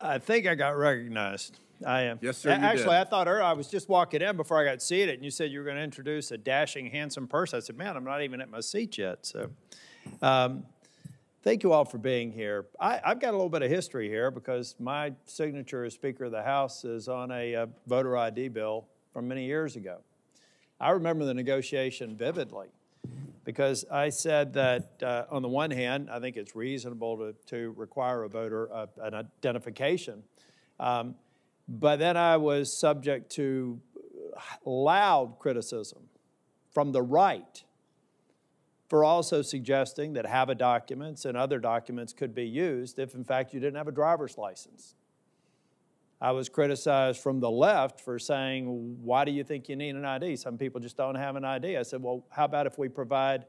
I think I got recognized. I am. Yes, sir. Actually, I thought I was just walking in before I got seated, and you said you were going to introduce a dashing, handsome person. I said, man, I'm not even at my seat yet. So thank you all for being here. I've got a little bit of history here because my signature as Speaker of the House is on a voter ID bill from many years ago. I remember the negotiation vividly, because I said that on the one hand, I think it's reasonable to require a voter an identification. But then I was subject to loud criticism from the right for also suggesting that HAVA documents and other documents could be used if, in fact, you didn't have a driver's license. I was criticized from the left for saying, why do you think you need an ID? Some people just don't have an ID. I said, well, how about if we provide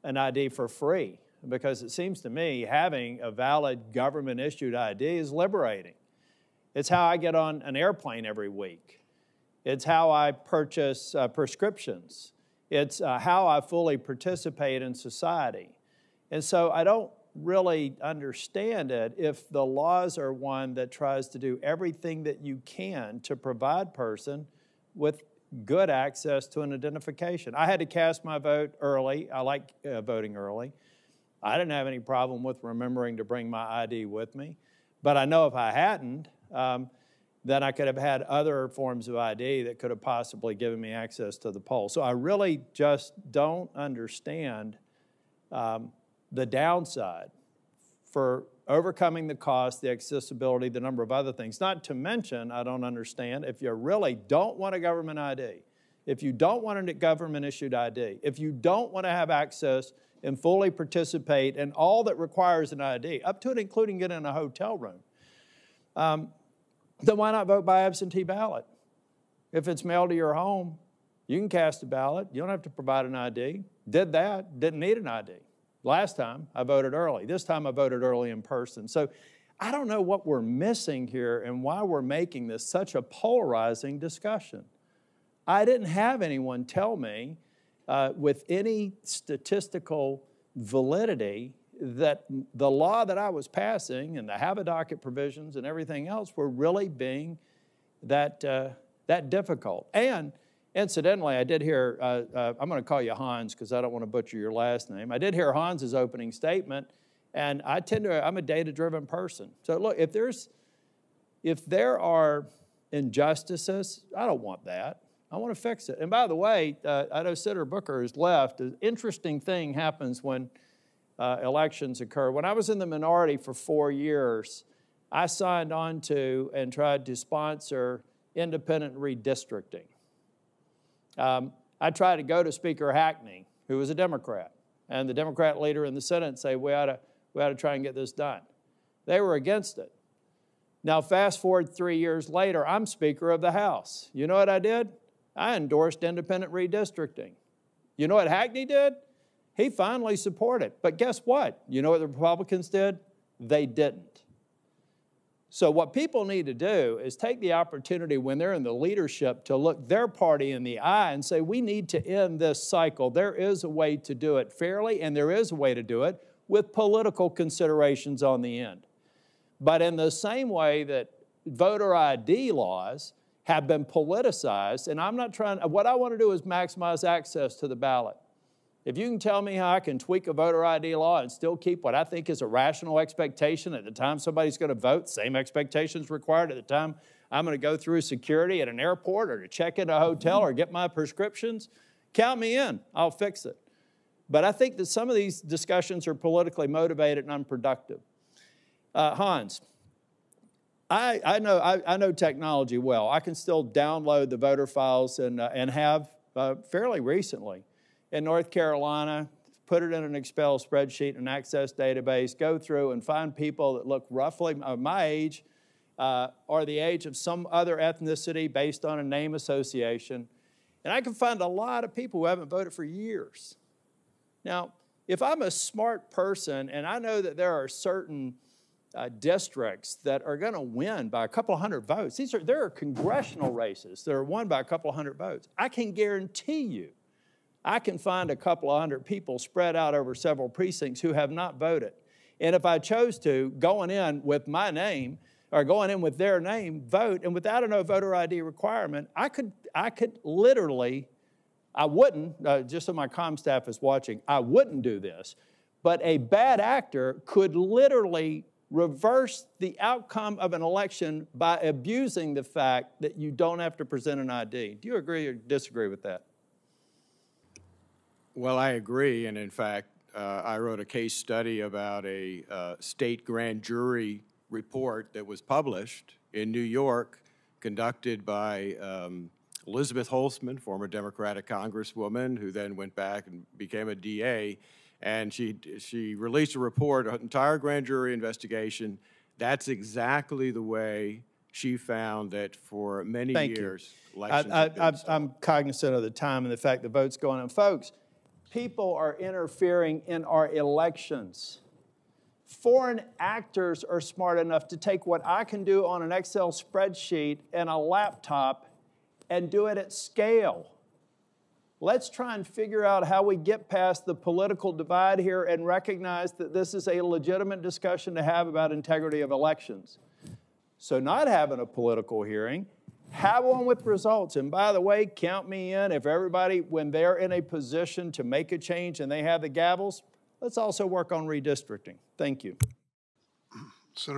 an ID for free? Because it seems to me having a valid government-issued ID is liberating. It's how I get on an airplane every week. It's how I purchase prescriptions. It's how I fully participate in society. And so I don't really understand it if the laws are one that tries to do everything that you can to provide person with good access to an identification. I had to cast my vote early. I like voting early. I didn't have any problem with remembering to bring my ID with me. But I know if I hadn't, then I could have had other forms of ID that could have possibly given me access to the poll. So I really just don't understand the downside for overcoming the cost, the accessibility, the number of other things. Not to mention, I don't understand, if you really don't want a government ID, if you don't want a government-issued ID, if you don't want to have access and fully participate in all that requires an ID, up to and including getting in a hotel room, then why not vote by absentee ballot? If it's mailed to your home, you can cast a ballot. You don't have to provide an ID. Did that, didn't need an ID. Last time, I voted early. This time, I voted early in person. So I don't know what we're missing here and why we're making this such a polarizing discussion. I didn't have anyone tell me with any statistical validity that the law that I was passing and the HAVA docket provisions and everything else were really being that difficult. And incidentally, I did hear, I'm going to call you Hans because I don't want to butcher your last name. I did hear Hans's opening statement, and I'm a data-driven person. So look, if there are injustices, I don't want that. I want to fix it. And by the way, I know Senator Booker has left. An interesting thing happens when elections occur. When I was in the minority for 4 years, I signed on to and tried to sponsor independent redistricting. I tried to go to Speaker Hackney, who was a Democrat, and the Democrat leader in the Senate say, we ought to try and get this done. They were against it. Now, fast forward 3 years later, I'm Speaker of the House. You know what I did? I endorsed independent redistricting. You know what Hackney did? He finally supported. But guess what? You know what the Republicans did? They didn't. So what people need to do is take the opportunity when they're in the leadership to look their party in the eye and say, we need to end this cycle. There is a way to do it fairly, and there is a way to do it with political considerations on the end. But in the same way that voter ID laws have been politicized, and what I want to do is maximize access to the ballot. If you can tell me how I can tweak a voter ID law and still keep what I think is a rational expectation at the time somebody's going to vote, same expectations required at the time I'm going to go through security at an airport or to check in a hotel or get my prescriptions, count me in. I'll fix it. But I think that some of these discussions are politically motivated and unproductive. Hans, I know technology well. I can still download the voter files and have fairly recently. In North Carolina, put it in an Excel spreadsheet, an Access database, go through and find people that look roughly my age or the age of some other ethnicity based on a name association. And I can find a lot of people who haven't voted for years. Now, if I'm a smart person and I know that there are certain districts that are going to win by a couple of hundred votes, there are congressional races that are won by a couple of hundred votes, I can guarantee you I can find a couple of hundred people spread out over several precincts who have not voted. And if I chose to, going in with my name, or going in with their name, vote, and without a no voter ID requirement, I could literally, I wouldn't, just so my comm staff is watching, I wouldn't do this, but a bad actor could literally reverse the outcome of an election by abusing the fact that you don't have to present an ID. Do you agree or disagree with that? Well, I agree, and in fact, I wrote a case study about a state grand jury report that was published in New York, conducted by Elizabeth Holtzman, former Democratic Congresswoman, who then went back and became a DA, and she released a report, an entire grand jury investigation. That's exactly the way she found that for many years, elections have been stolen. I'm cognizant of the time and the fact the vote's going on. Folks, people are interfering in our elections. Foreign actors are smart enough to take what I can do on an Excel spreadsheet and a laptop and do it at scale. Let's try and figure out how we get past the political divide here and recognize that this is a legitimate discussion to have about integrity of elections. So not having a political hearing, have one with results. And by the way, count me in if everybody, when they're in a position to make a change and they have the gavels, let's also work on redistricting. Thank you.